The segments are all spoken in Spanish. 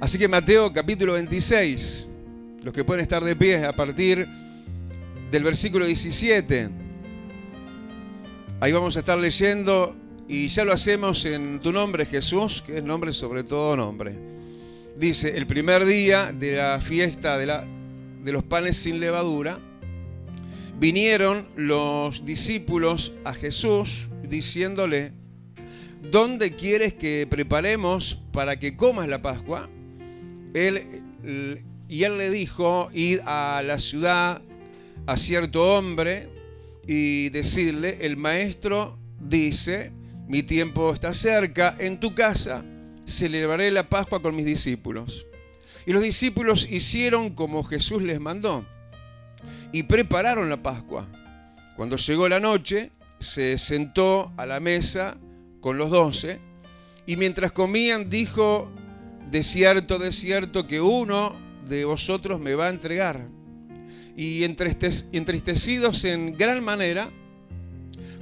Así que Mateo capítulo 26, los que pueden estar de pie a partir del versículo 17. Ahí vamos a estar leyendo y ya lo hacemos en tu nombre, Jesús, que es nombre sobre todo nombre. Dice, el primer día de la fiesta de los panes sin levadura, vinieron los discípulos a Jesús diciéndole, ¿dónde quieres que preparemos para que comas la Pascua? Él le dijo, id a la ciudad a cierto hombre y decirle, el maestro dice, mi tiempo está cerca, en tu casa celebraré la Pascua con mis discípulos. Y los discípulos hicieron como Jesús les mandó y prepararon la Pascua. Cuando llegó la noche, se sentó a la mesa con los 12 y mientras comían dijo, de cierto que uno de vosotros me va a entregar. Y entristecidos en gran manera,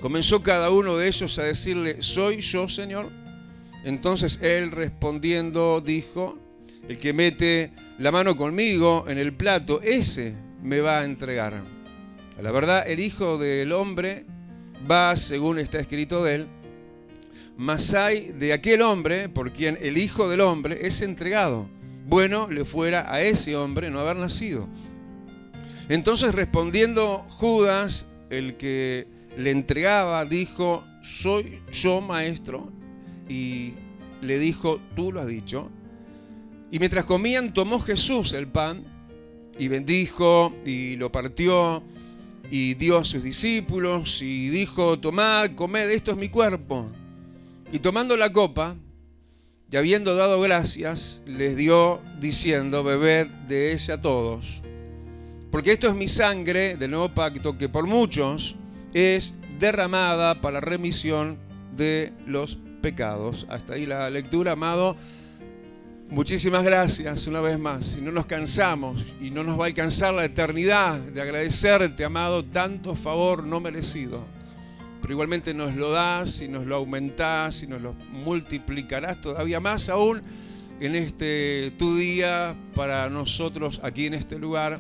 comenzó cada uno de ellos a decirle, ¿soy yo, Señor? Entonces él respondiendo dijo, el que mete la mano conmigo en el plato, ese me va a entregar. A la verdad, el Hijo del Hombre va según está escrito de él, mas hay de aquel hombre por quien el Hijo del Hombre es entregado. Bueno le fuera a ese hombre no haber nacido. Entonces respondiendo Judas, el que le entregaba, dijo, soy yo, maestro. Y le dijo, tú lo has dicho. Y mientras comían, tomó Jesús el pan y bendijo y lo partió y dio a sus discípulos y dijo, tomad, comed, esto es mi cuerpo. Y tomando la copa y habiendo dado gracias, les dio diciendo, bebed de ella todos. Porque esto es mi sangre del nuevo pacto que por muchos es derramada para remisión de los pecados. Hasta ahí la lectura, amado. Muchísimas gracias una vez más. Y no nos cansamos y no nos va a alcanzar la eternidad de agradecerte, amado, tanto favor no merecido. Pero igualmente nos lo das y nos lo aumentás y nos lo multiplicarás todavía más aún en este tu día para nosotros aquí en este lugar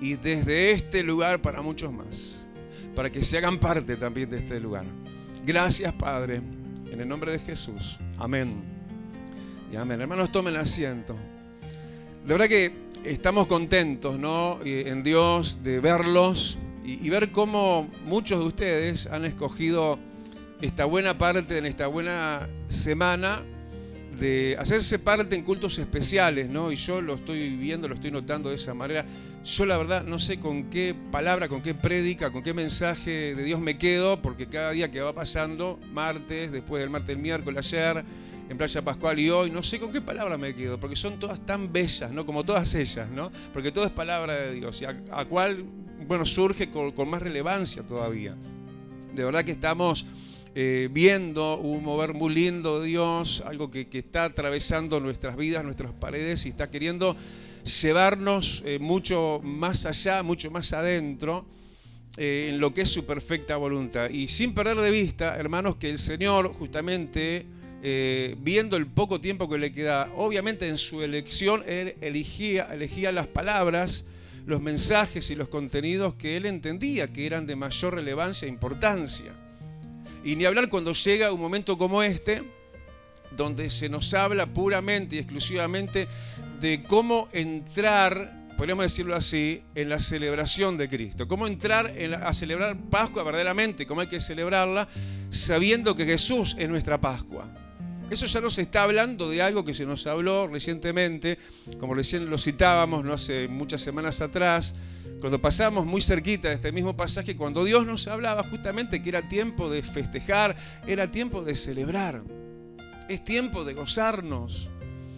y desde este lugar para muchos más, para que se hagan parte también de este lugar. Gracias, Padre, en el nombre de Jesús. Amén. Y amén. Hermanos, tomen asiento. De verdad que estamos contentos, ¿no? En Dios de verlos y ver cómo muchos de ustedes han escogido esta buena parte, en esta buena semana, de hacerse parte en cultos especiales, ¿no? Y yo lo estoy viviendo, lo estoy notando de esa manera. Yo la verdad no sé con qué palabra, con qué prédica, con qué mensaje de Dios me quedo, porque cada día que va pasando, martes, después del martes, el miércoles, ayer, en Playa Pascual y hoy, no sé con qué palabra me quedo, porque son todas tan bellas, ¿no? Como todas ellas, ¿no? Porque todo es palabra de Dios, y a cual, bueno, surge con más relevancia todavía. De verdad que estamos viendo un mover muy lindo de Dios, algo que está atravesando nuestras vidas, nuestras paredes y está queriendo llevarnos mucho más allá, mucho más adentro en lo que es su perfecta voluntad. Y sin perder de vista, hermanos, que el Señor justamente viendo el poco tiempo que le queda, obviamente en su elección Él elegía las palabras, los mensajes y los contenidos que Él entendía que eran de mayor relevancia e importancia. Y ni hablar cuando llega un momento como este, donde se nos habla puramente y exclusivamente de cómo entrar, podríamos decirlo así, en la celebración de Cristo. Cómo entrar a celebrar Pascua verdaderamente, cómo hay que celebrarla, sabiendo que Jesús es nuestra Pascua. Eso ya nos está hablando de algo que se nos habló recientemente, como recién lo citábamos, no hace muchas semanas atrás, cuando pasamos muy cerquita de este mismo pasaje, cuando Dios nos hablaba justamente que era tiempo de festejar, era tiempo de celebrar, es tiempo de gozarnos,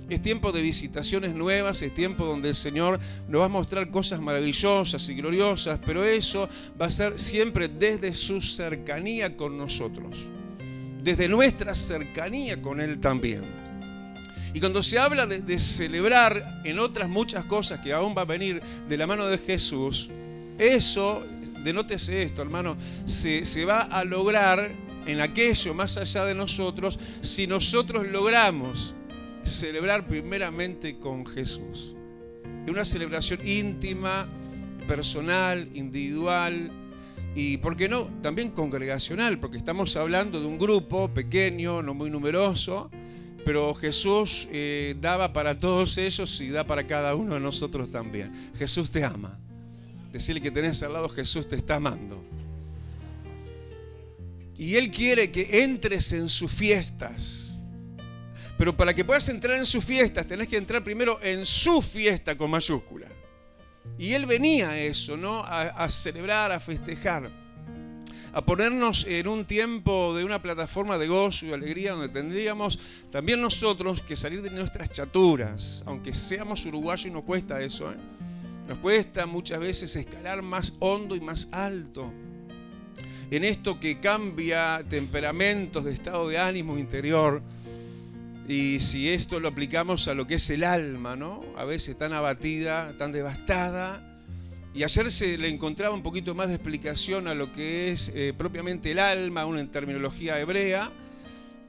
es tiempo de visitaciones nuevas, es tiempo donde el Señor nos va a mostrar cosas maravillosas y gloriosas, pero eso va a ser siempre desde su cercanía con nosotros, desde nuestra cercanía con Él también. Y cuando se habla de celebrar en otras muchas cosas que aún va a venir de la mano de Jesús, eso, denótese esto, hermano, se va a lograr en aquello más allá de nosotros si nosotros logramos celebrar primeramente con Jesús. Una celebración íntima, personal, individual y, ¿por qué no?, también congregacional, porque estamos hablando de un grupo pequeño, no muy numeroso, pero Jesús daba para todos ellos y da para cada uno de nosotros también. Jesús te ama. Decirle que tenés al lado, Jesús te está amando. Y Él quiere que entres en sus fiestas. Pero para que puedas entrar en sus fiestas, tenés que entrar primero en su fiesta con mayúscula. Y Él venía a eso, ¿no? A celebrar, a festejar, a ponernos en un tiempo de una plataforma de gozo y alegría donde tendríamos también nosotros que salir de nuestras chaturas. Aunque seamos uruguayos, nos cuesta eso, ¿eh? Nos cuesta muchas veces escalar más hondo y más alto en esto que cambia temperamentos de estado de ánimo interior. Y si esto lo aplicamos a lo que es el alma, ¿no? A veces tan abatida, tan devastada. Y ayer se le encontraba un poquito más de explicación a lo que es propiamente el alma, una terminología hebrea.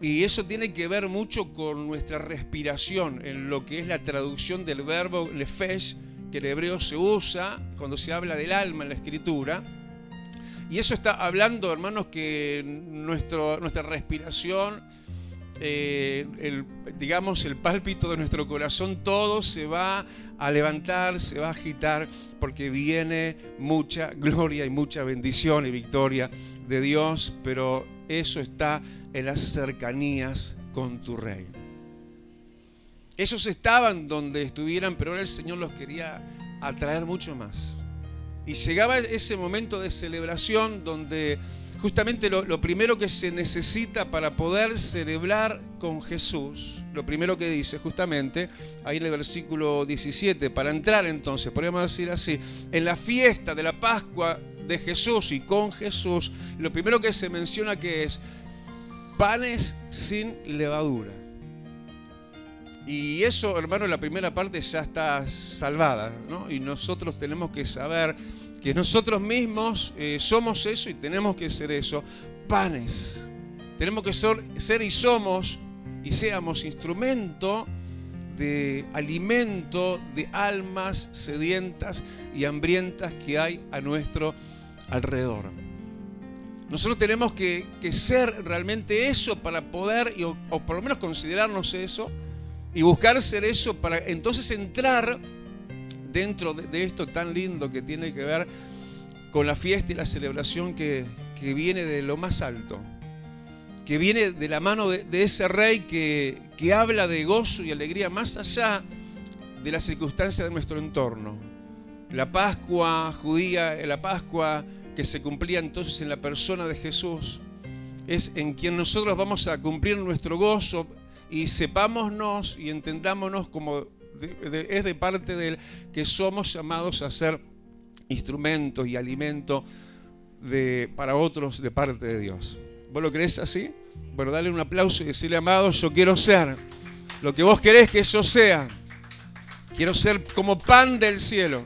Y eso tiene que ver mucho con nuestra respiración, en lo que es la traducción del verbo nefesh, que en hebreo se usa cuando se habla del alma en la Escritura. Y eso está hablando, hermanos, que nuestra respiración, el pálpito de nuestro corazón, todo se va a levantar, se va a agitar, porque viene mucha gloria y mucha bendición y victoria de Dios, pero eso está en las cercanías con tu Rey. Ellos estaban donde estuvieran, pero ahora el Señor los quería atraer mucho más. Y llegaba ese momento de celebración donde justamente lo primero que se necesita para poder celebrar con Jesús, lo primero que dice justamente ahí en el versículo 17, para entrar entonces, podríamos decir así, en la fiesta de la Pascua de Jesús y con Jesús, lo primero que se menciona que es panes sin levadura. Y eso, hermano, la primera parte ya está salvada, ¿no? Y nosotros tenemos que saber que nosotros mismos somos eso y tenemos que ser eso, panes. Tenemos que ser y somos y seamos instrumento de alimento de almas sedientas y hambrientas que hay a nuestro alrededor. Nosotros tenemos que ser realmente eso para poder, o por lo menos considerarnos eso, y buscar ser eso para entonces entrar dentro de esto tan lindo que tiene que ver con la fiesta y la celebración que viene de lo más alto, que viene de la mano de ese Rey que habla de gozo y alegría más allá de las circunstancias de nuestro entorno. La Pascua judía, la Pascua que se cumplía entonces en la persona de Jesús, es en quien nosotros vamos a cumplir nuestro gozo. Y sepámonos y entendámonos como es de parte de Él que somos llamados a ser instrumentos y alimento para otros de parte de Dios. ¿Vos lo creés así? Bueno, dale un aplauso y decirle, amado, yo quiero ser lo que vos querés que yo sea. Quiero ser como pan del cielo.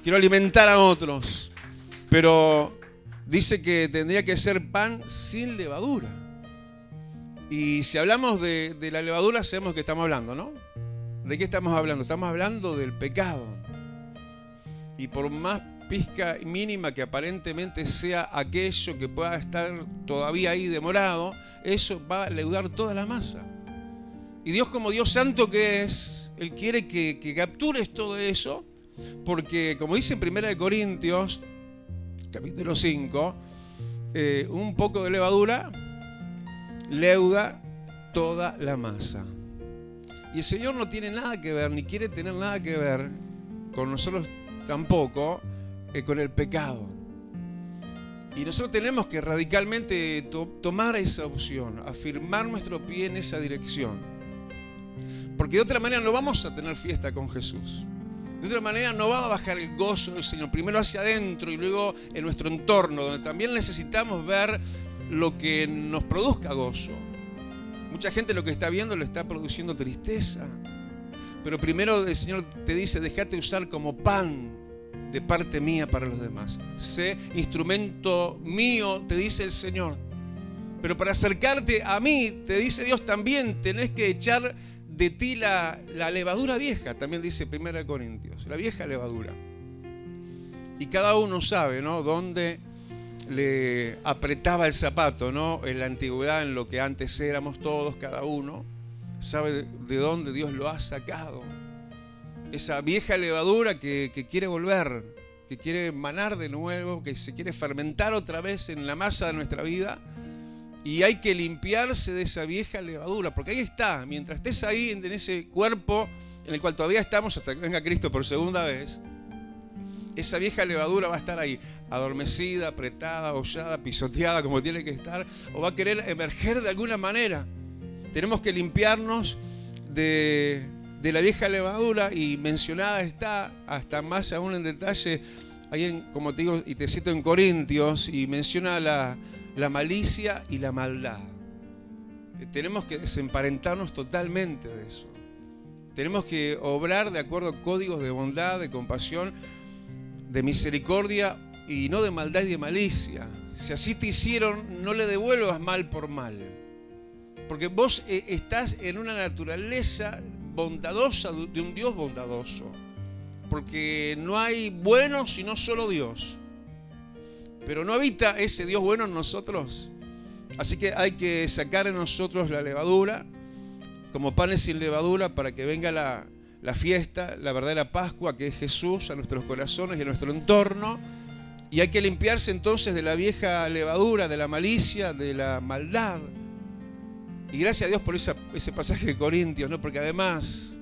Quiero alimentar a otros. Pero dice que tendría que ser pan sin levadura. Y si hablamos de la levadura, sabemos que estamos hablando, ¿no? ¿De qué estamos hablando? Estamos hablando del pecado. Y por más pizca mínima que aparentemente sea aquello que pueda estar todavía ahí demorado, eso va a leudar toda la masa. Y Dios, como Dios santo que es, Él quiere que captures todo eso, porque como dice en 1 Corintios, capítulo 5, un poco de levadura leuda toda la masa. Y el Señor no tiene nada que ver, ni quiere tener nada que ver con nosotros tampoco, con el pecado. Y nosotros tenemos que radicalmente tomar esa opción, afirmar nuestro pie en esa dirección. Porque de otra manera no vamos a tener fiesta con Jesús. De otra manera no va a bajar el gozo del Señor, primero hacia adentro y luego en nuestro entorno, donde también necesitamos ver lo que nos produzca gozo. Mucha gente lo que está viendo lo está produciendo tristeza. Pero primero el Señor te dice, déjate usar como pan de parte mía para los demás. Sé instrumento mío, te dice el Señor. Pero para acercarte a mí, te dice Dios también, tenés que echar de ti la levadura vieja, también dice 1 Corintios, la vieja levadura. Y cada uno sabe, ¿no?, dónde le apretaba el zapato, ¿no? En la antigüedad, en lo que antes éramos todos, cada uno sabe de dónde Dios lo ha sacado. Esa vieja levadura que quiere volver, que quiere manar de nuevo, que se quiere fermentar otra vez en la masa de nuestra vida. Y hay que limpiarse de esa vieja levadura, porque ahí está, mientras estés ahí en ese cuerpo en el cual todavía estamos hasta que venga Cristo por segunda vez, esa vieja levadura va a estar ahí, adormecida, apretada, hollada, pisoteada como tiene que estar, o va a querer emerger de alguna manera. Tenemos que limpiarnos de la vieja levadura, y mencionada está, hasta más aún en detalle, ahí como te digo, y te cito en Corintios, y menciona la malicia y la maldad. Tenemos que desemparentarnos totalmente de eso. Tenemos que obrar de acuerdo a códigos de bondad, de compasión, de misericordia y no de maldad y de malicia. Si así te hicieron, no le devuelvas mal por mal. Porque vos estás en una naturaleza bondadosa de un Dios bondadoso. Porque no hay bueno sino solo Dios. Pero no habita ese Dios bueno en nosotros. Así que hay que sacar en nosotros la levadura, como panes sin levadura, para que venga la fiesta, la verdadera Pascua, que es Jesús, a nuestros corazones y a nuestro entorno. Y hay que limpiarse entonces de la vieja levadura, de la malicia, de la maldad. Y gracias a Dios por ese pasaje de Corintios, ¿no? Porque además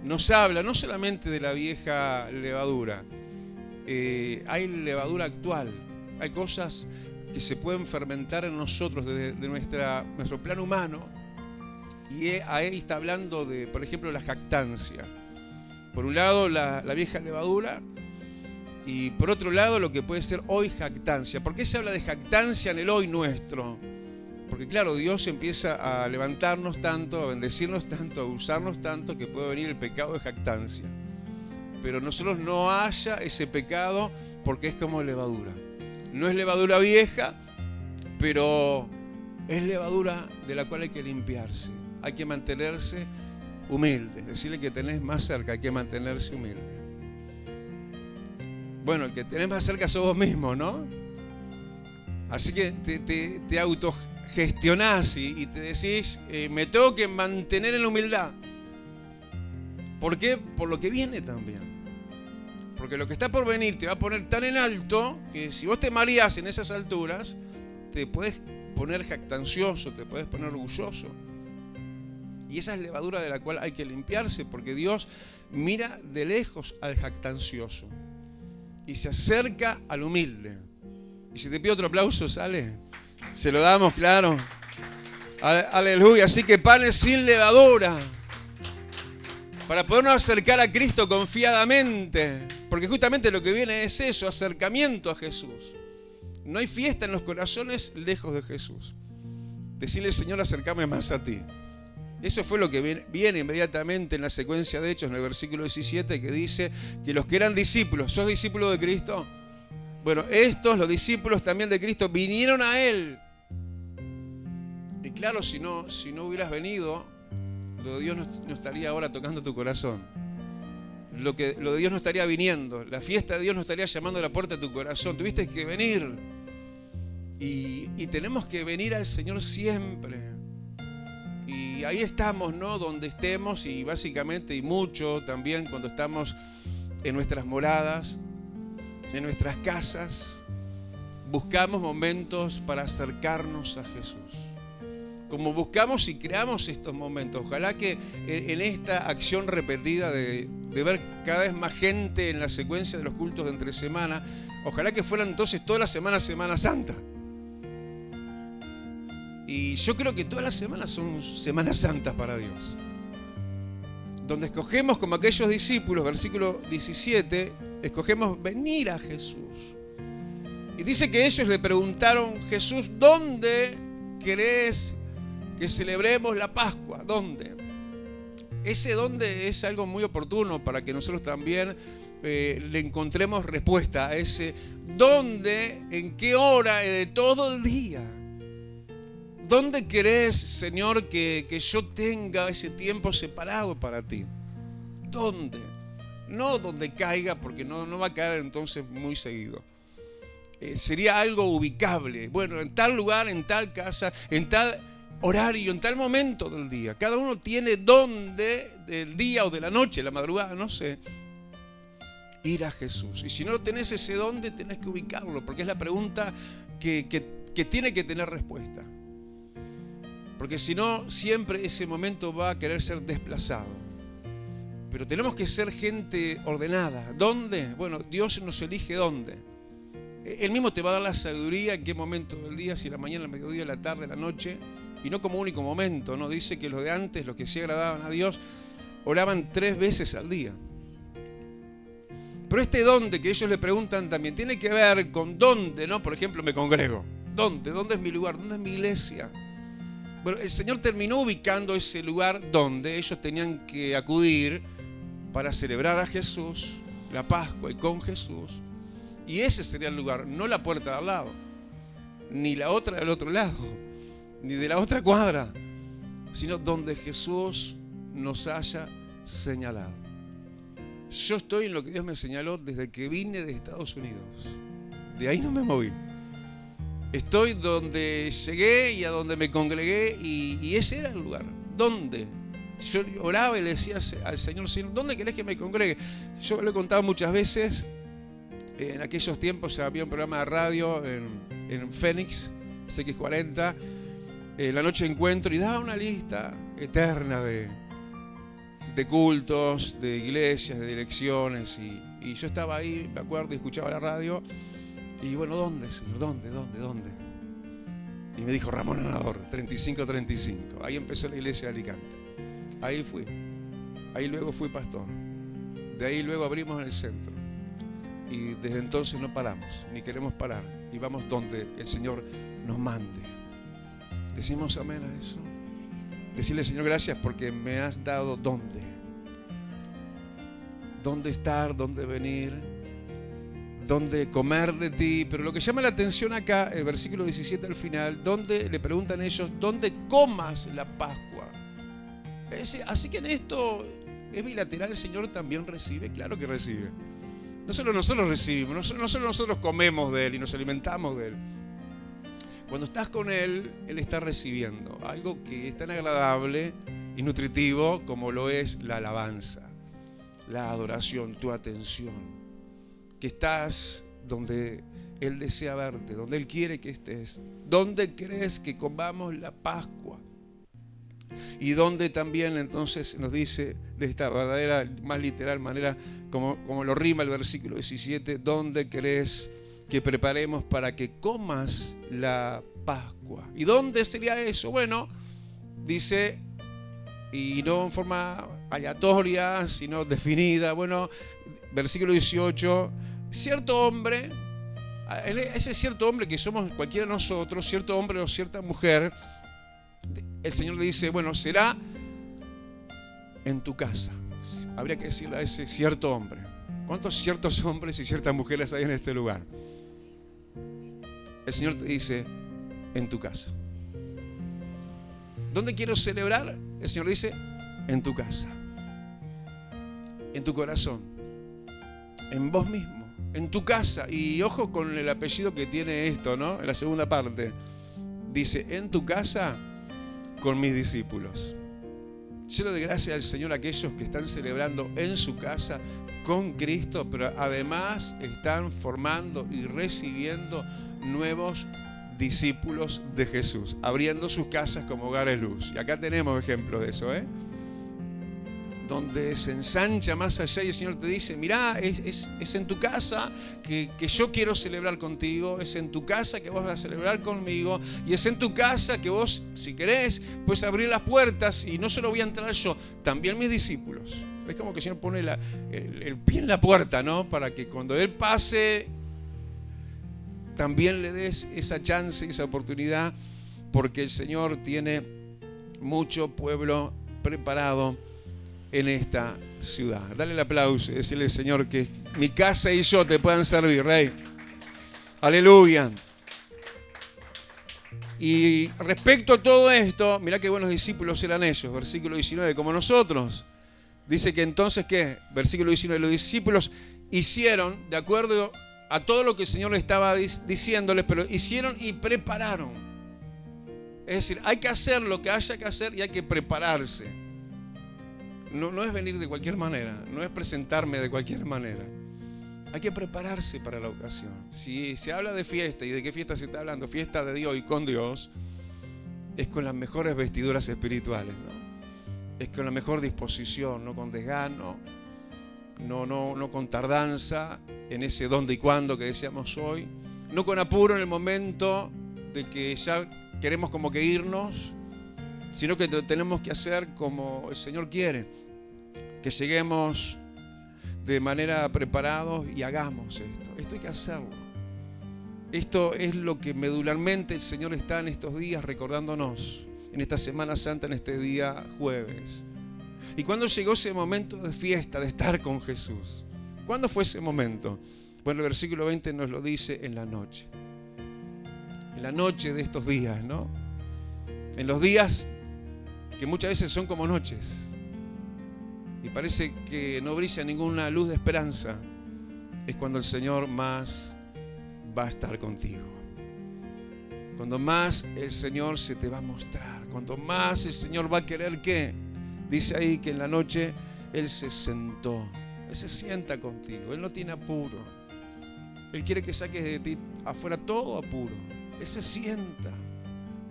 nos habla no solamente de la vieja levadura, hay levadura actual, hay cosas que se pueden fermentar en nosotros de nuestro plano humano. Y ahí está hablando de, por ejemplo, la jactancia. Por un lado, la vieja levadura, y por otro lado, lo que puede ser hoy jactancia. ¿Por qué se habla de jactancia en el hoy nuestro? Porque claro, Dios empieza a levantarnos tanto, a bendecirnos tanto, a usarnos tanto, que puede venir el pecado de jactancia. Pero nosotros no haya ese pecado, porque es como levadura. No es levadura vieja, pero es levadura de la cual hay que limpiarse. Hay que mantenerse humilde. Decirle que tenés más cerca, hay que mantenerse humilde. Bueno, el que tenés más cerca sos vos mismo, ¿no? Así que te autogestionás y te decís, me tengo que mantener en la humildad. ¿Por qué? Por lo que viene también. Porque lo que está por venir te va a poner tan en alto que si vos te mareás en esas alturas, te puedes poner jactancioso, te puedes poner orgulloso. Y esa es levadura de la cual hay que limpiarse, porque Dios mira de lejos al jactancioso y se acerca al humilde. Y si te pido otro aplauso, ¿sale? Se lo damos, claro. Aleluya. Así que panes sin levadura, para podernos acercar a Cristo confiadamente. Porque justamente lo que viene es eso, acercamiento a Jesús. No hay fiesta en los corazones lejos de Jesús. Decirle, Señor, acércame más a ti. Eso fue lo que viene inmediatamente en la secuencia de Hechos, en el versículo 17, que dice que los que eran discípulos, ¿sos discípulo de Cristo? Bueno, estos, los discípulos también de Cristo, vinieron a Él. Y claro, si no hubieras venido, lo de Dios no estaría ahora tocando tu corazón. Lo de Dios no estaría viniendo. La fiesta de Dios no estaría llamando a la puerta de tu corazón. Tuviste que venir. Y tenemos que venir al Señor siempre. Y ahí estamos, ¿no? Donde estemos, y básicamente, y mucho también cuando estamos en nuestras moradas, en nuestras casas, buscamos momentos para acercarnos a Jesús. Como buscamos y creamos estos momentos. Ojalá que en esta acción repetida de ver cada vez más gente en la secuencia de los cultos de entre semana, ojalá que fueran entonces toda la semana Semana Santa. Y yo creo que todas las semanas son Semanas Santas para Dios. Donde escogemos, como aquellos discípulos, versículo 17, escogemos venir a Jesús. Y dice que ellos le preguntaron, Jesús, ¿dónde querés que celebremos la Pascua? ¿Dónde? Ese dónde es algo muy oportuno para que nosotros también le encontremos respuesta a ese dónde, en qué hora de todo el día. ¿Dónde querés, Señor, que yo tenga ese tiempo separado para ti? ¿Dónde? No donde caiga, porque no va a caer entonces muy seguido. Sería algo ubicable. Bueno, en tal lugar, en tal casa, en tal horario, en tal momento del día. Cada uno tiene dónde, del día o de la noche, la madrugada, no sé, ir a Jesús. Y si no tenés ese dónde, tenés que ubicarlo, porque es la pregunta que tiene que tener respuesta. Porque si no, siempre ese momento va a querer ser desplazado. Pero tenemos que ser gente ordenada. ¿Dónde? Bueno, Dios nos elige dónde. Él mismo te va a dar la sabiduría en qué momento del día, si la mañana, el mediodía, la tarde, la noche, y no como único momento, ¿no? Dice que los de antes, los que sí agradaban a Dios, oraban 3 veces al día. Pero este dónde que ellos le preguntan también tiene que ver con dónde, ¿no? Por ejemplo, me congrego. ¿Dónde? ¿Dónde es mi lugar? ¿Dónde es mi iglesia? Bueno, el Señor terminó ubicando ese lugar donde ellos tenían que acudir para celebrar a Jesús, la Pascua y con Jesús. Y ese sería el lugar, no la puerta de al lado, ni la otra del otro lado, ni de la otra cuadra, sino donde Jesús nos haya señalado. Yo estoy en lo que Dios me señaló desde que vine de Estados Unidos. De ahí no me moví. Estoy donde llegué y a donde me congregué y ese era el lugar. ¿Dónde? Yo oraba y le decía al Señor, ¿dónde querés que me congregue? Yo lo he contado muchas veces. En aquellos tiempos había un programa de radio en Phoenix, CX40, La Noche de Encuentro, y daba una lista eterna de cultos, de iglesias, de direcciones. Y yo estaba ahí, me acuerdo, y escuchaba la radio. Y bueno, ¿dónde, Señor? ¿Dónde? Y me dijo Ramón Anador, 3535. Ahí empezó la iglesia de Alicante. Ahí fui. Ahí luego fui pastor. De ahí luego abrimos en el centro. Y desde entonces no paramos, ni queremos parar. Y vamos donde el Señor nos mande. Decimos amén a eso. Decirle, Señor, gracias porque me has dado dónde. Dónde estar, dónde venir, dónde comer de ti. Pero lo que llama la atención acá, el versículo 17 al final, donde le preguntan ellos, ¿dónde comas la Pascua? Así que en esto es bilateral, el Señor también recibe, claro que recibe. No solo nosotros recibimos, no solo nosotros comemos de Él y nos alimentamos de Él. Cuando estás con Él, Él está recibiendo algo que es tan agradable y nutritivo como lo es la alabanza, la adoración, tu atención. Que estás donde Él desea verte, donde Él quiere que estés. ¿Dónde crees que comamos la Pascua? Y donde también entonces nos dice de esta verdadera, más literal manera, como lo rima el versículo 17, ¿dónde crees que preparemos para que comas la Pascua? ¿Y dónde sería eso? Bueno, dice, y no en forma aleatoria, sino definida. Bueno, versículo 18, cierto hombre, ese cierto hombre que somos cualquiera de nosotros, cierto hombre o cierta mujer, el Señor le dice, bueno, será en tu casa. Habría que decirle a ese cierto hombre. ¿Cuántos ciertos hombres y ciertas mujeres hay en este lugar? El Señor te dice, en tu casa. ¿Dónde quiero celebrar? El Señor dice, en tu casa. En tu corazón. En vos mismo. En tu casa. Y ojo con el apellido que tiene esto, ¿no? En la segunda parte. Dice, en tu casa, con mis discípulos. Lleno de gracia al Señor aquellos que están celebrando en su casa con Cristo, pero además están formando y recibiendo nuevos discípulos de Jesús, abriendo sus casas como hogares luz. Y acá tenemos ejemplos de eso, donde se ensancha más allá y el Señor te dice, mirá, es en tu casa que yo quiero celebrar contigo, es en tu casa que vos vas a celebrar conmigo, y es en tu casa que vos, si querés, puedes abrir las puertas, y no solo voy a entrar yo, también mis discípulos. Es como que el Señor pone el pie en la puerta, ¿no? Para que cuando Él pase, también le des esa chance, esa oportunidad, porque el Señor tiene mucho pueblo preparado en esta ciudad. Dale el aplauso y decirle al Señor que mi casa y yo te puedan servir, Rey. Aleluya. Y respecto a todo esto, mirá qué buenos discípulos eran ellos, versículo 19, como nosotros. Dice que entonces, ¿qué? Versículo 19, los discípulos hicieron, de acuerdo a todo lo que el Señor les estaba diciéndoles, pero hicieron y prepararon. Es decir, hay que hacer lo que haya que hacer y hay que prepararse. No es venir de cualquier manera, no es presentarme de cualquier manera. Hay que prepararse para la ocasión. Si se habla de fiesta, ¿y de qué fiesta se está hablando? Fiesta de Dios y con Dios, es con las mejores vestiduras espirituales, ¿no? Es con la mejor disposición, no con desgano, no con tardanza, en ese dónde y cuándo que decíamos hoy, no con apuro en el momento de que ya queremos como que irnos, sino que lo tenemos que hacer como el Señor quiere, que lleguemos de manera preparados y hagamos esto. Esto hay que hacerlo. Esto es lo que medularmente el Señor está en estos días recordándonos, en esta Semana Santa, en este día jueves. ¿Y cuándo llegó ese momento de fiesta, de estar con Jesús? ¿Cuándo fue ese momento? Bueno, el versículo 20 nos lo dice: en la noche. En la noche de estos días, ¿no? En los días que muchas veces son como noches y parece que no brilla ninguna luz de esperanza, es cuando el Señor más va a estar contigo. Cuando más el Señor se te va a mostrar, cuando más el Señor va a querer que, dice ahí que en la noche Él se sentó, Él se sienta contigo, Él no tiene apuro, Él quiere que saques de ti afuera todo apuro. Él se sienta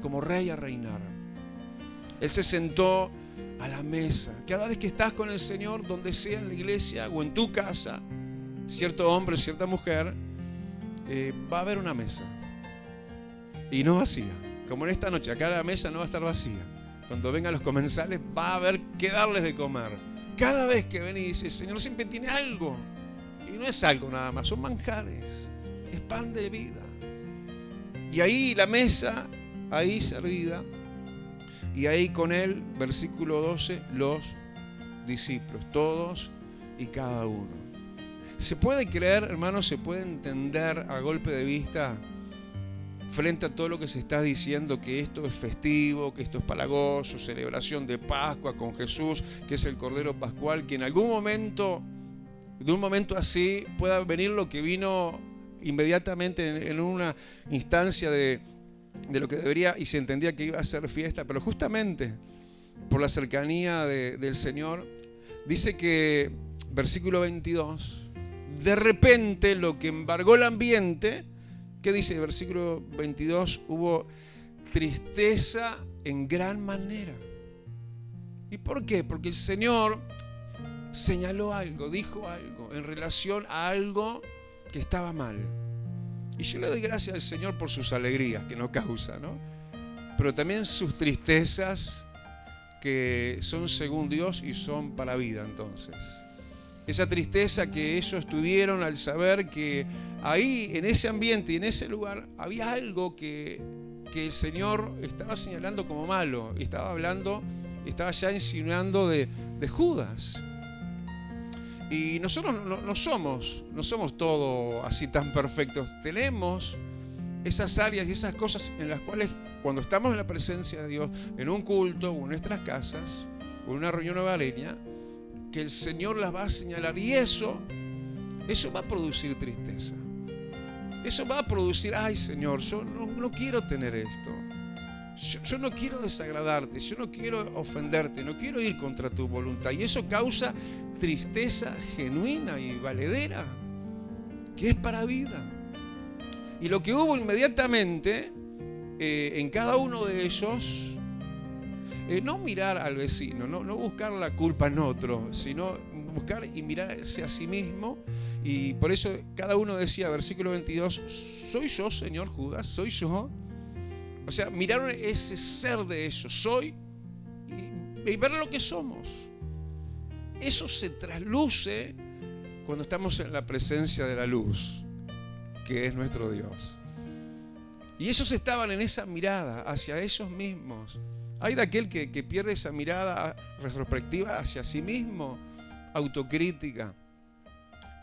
como rey a reinar. Él se sentó a la mesa. Cada vez que estás con el Señor, donde sea, en la iglesia o en tu casa, cierto hombre, cierta mujer, va a haber una mesa. Y no vacía. Como en esta noche, acá la mesa no va a estar vacía. Cuando vengan los comensales, va a haber que darles de comer. Cada vez que ven y dice, el Señor siempre tiene algo. Y no es algo nada más, son manjares. Es pan de vida. Y ahí la mesa, ahí servida. Y ahí con Él, versículo 12, los discípulos, todos y cada uno. ¿Se puede creer, hermanos, se puede entender a golpe de vista, frente a todo lo que se está diciendo, que esto es festivo, que esto es palagoso, celebración de Pascua con Jesús, que es el Cordero Pascual, que en algún momento, de un momento así, pueda venir lo que vino inmediatamente en una instancia de lo que debería y se entendía que iba a ser fiesta, pero justamente por la cercanía del Señor, dice que, versículo 22, de repente lo que embargó el ambiente, ¿qué dice? Versículo 22, hubo tristeza en gran manera. ¿Y por qué? Porque el Señor señaló algo, dijo algo en relación a algo que estaba mal. Y yo le doy gracias al Señor por sus alegrías que nos causa, ¿no? Pero también sus tristezas que son según Dios y son para vida entonces. Esa tristeza que ellos tuvieron al saber que ahí, en ese ambiente y en ese lugar, había algo que el Señor estaba señalando como malo. Y estaba hablando, estaba ya insinuando de Judas. Y nosotros no somos todos así tan perfectos. Tenemos esas áreas y esas cosas en las cuales cuando estamos en la presencia de Dios, en un culto o en nuestras casas, o en una reunión hogareña, que el Señor las va a señalar. Y eso va a producir tristeza. Eso va a producir, ay Señor, yo no quiero tener esto. Yo no quiero desagradarte, yo no quiero ofenderte, no quiero ir contra tu voluntad. Y eso causa tristeza genuina y valedera, que es para vida. Y lo que hubo inmediatamente en cada uno de ellos, no mirar al vecino, no buscar la culpa en otro, sino buscar y mirarse a sí mismo. Y por eso cada uno decía, versículo 22, ¿soy yo, Señor Judas? ¿Soy yo? O sea, miraron ese ser de ellos, soy, y ver lo que somos. Eso se trasluce cuando estamos en la presencia de la luz, que es nuestro Dios. Y ellos estaban en esa mirada hacia ellos mismos. Hay de aquel que pierde esa mirada retrospectiva hacia sí mismo, autocrítica,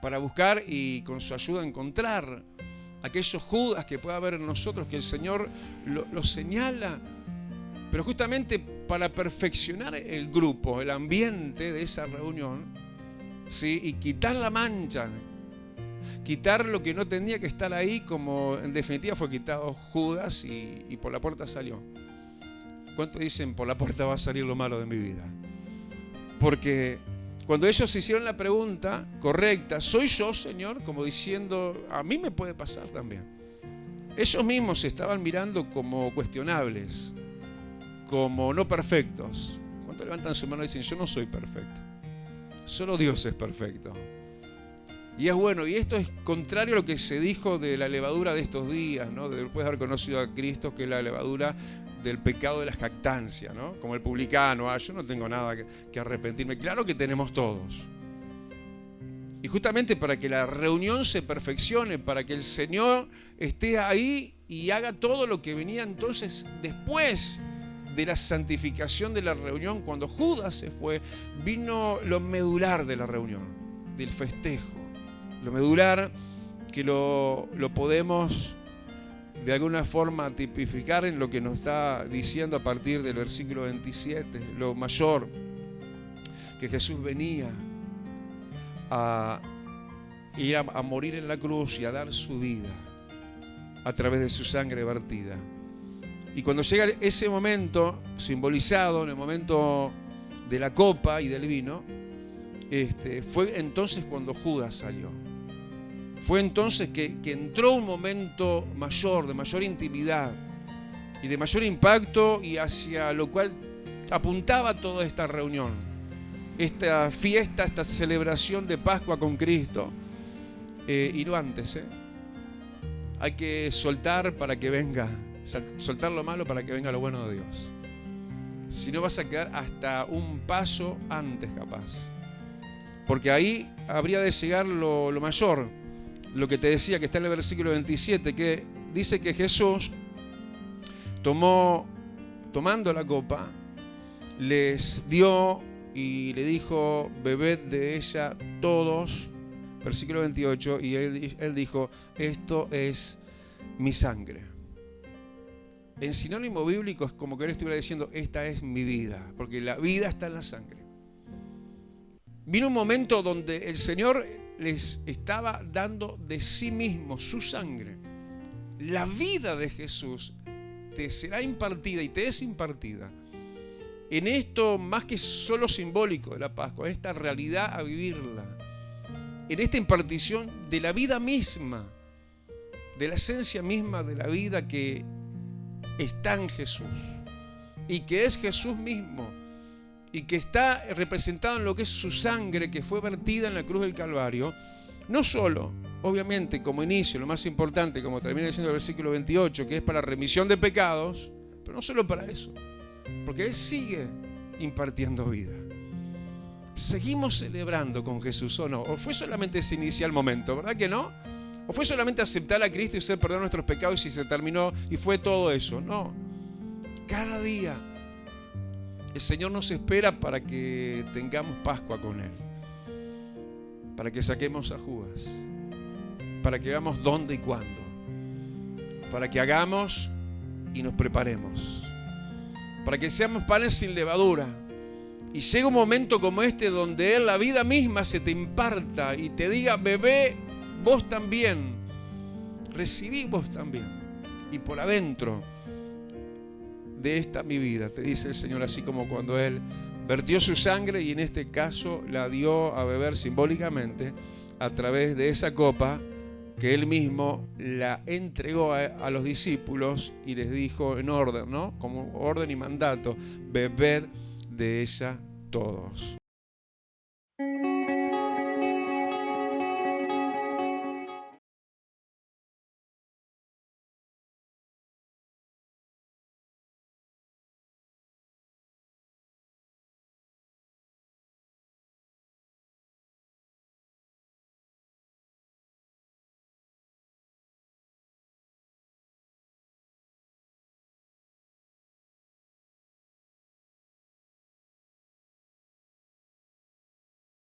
para buscar y con su ayuda encontrar aquellos Judas que pueda haber en nosotros, que el Señor lo señala, pero justamente para perfeccionar el grupo, el ambiente de esa reunión, ¿sí? Y quitar la mancha, quitar lo que no tenía que estar ahí, como en definitiva fue quitado Judas y por la puerta salió. ¿Cuántos dicen, por la puerta va a salir lo malo de mi vida? Porque cuando ellos hicieron la pregunta correcta, ¿soy yo, Señor? Como diciendo, a mí me puede pasar también. Ellos mismos se estaban mirando como cuestionables, como no perfectos. ¿Cuántos levantan su mano y dicen, yo no soy perfecto? Solo Dios es perfecto. Y es bueno, y esto es contrario a lo que se dijo de la levadura de estos días, ¿no? Después de haber conocido a Cristo, que es la levadura del pecado de la jactancia, ¿no? Como el publicano, yo no tengo nada que arrepentirme. Claro que tenemos todos. Y justamente para que la reunión se perfeccione, para que el Señor esté ahí y haga todo lo que venía entonces después de la santificación de la reunión, cuando Judas se fue, vino lo medular de la reunión, del festejo. Lo medular que lo podemos de alguna forma tipificar en lo que nos está diciendo a partir del versículo 27, lo mayor, que Jesús venía a ir a morir en la cruz y a dar su vida a través de su sangre vertida. Y cuando llega ese momento, simbolizado en el momento de la copa y del vino, fue entonces cuando Judas salió. Fue entonces que entró un momento mayor, de mayor intimidad y de mayor impacto, y hacia lo cual apuntaba toda esta reunión, esta fiesta, esta celebración de Pascua con Cristo. Y no antes, hay que soltar para que venga, soltar lo malo para que venga lo bueno de Dios. Si no, vas a quedar hasta un paso antes capaz, porque ahí habría de llegar lo mayor. Lo que te decía, que está en el versículo 27, que dice que Jesús tomando la copa, les dio y le dijo, bebed de ella todos, versículo 28, y él dijo, esto es mi sangre. En sinónimo bíblico es como que él estuviera diciendo, esta es mi vida, porque la vida está en la sangre. Vino un momento donde el Señor les estaba dando de sí mismo, su sangre. La vida de Jesús te será impartida y te es impartida en esto más que solo simbólico de la Pascua, en esta realidad a vivirla, en esta impartición de la vida misma, de la esencia misma de la vida que está en Jesús y que es Jesús mismo, y que está representado en lo que es su sangre que fue vertida en la cruz del Calvario, no solo, obviamente, como inicio, lo más importante, como termina diciendo el versículo 28, que es para remisión de pecados, pero no solo para eso, porque Él sigue impartiendo vida. Seguimos celebrando con Jesús, ¿o no? ¿O fue solamente ese inicial momento? ¿Verdad que no? ¿O fue solamente aceptar a Cristo y ser perdonado nuestros pecados y se terminó y fue todo eso? No. Cada día el Señor nos espera para que tengamos Pascua con Él, para que saquemos a Judas, para que veamos dónde y cuándo, para que hagamos y nos preparemos, para que seamos panes sin levadura. Y llega un momento como este donde Él, la vida misma, se te imparta y te diga, bebé, vos también, recibí vos también. Y por adentro de esta mi vida, te dice el Señor, así como cuando Él vertió su sangre y en este caso la dio a beber simbólicamente a través de esa copa que Él mismo la entregó a los discípulos y les dijo en orden, ¿no? Como orden y mandato, bebed de ella todos.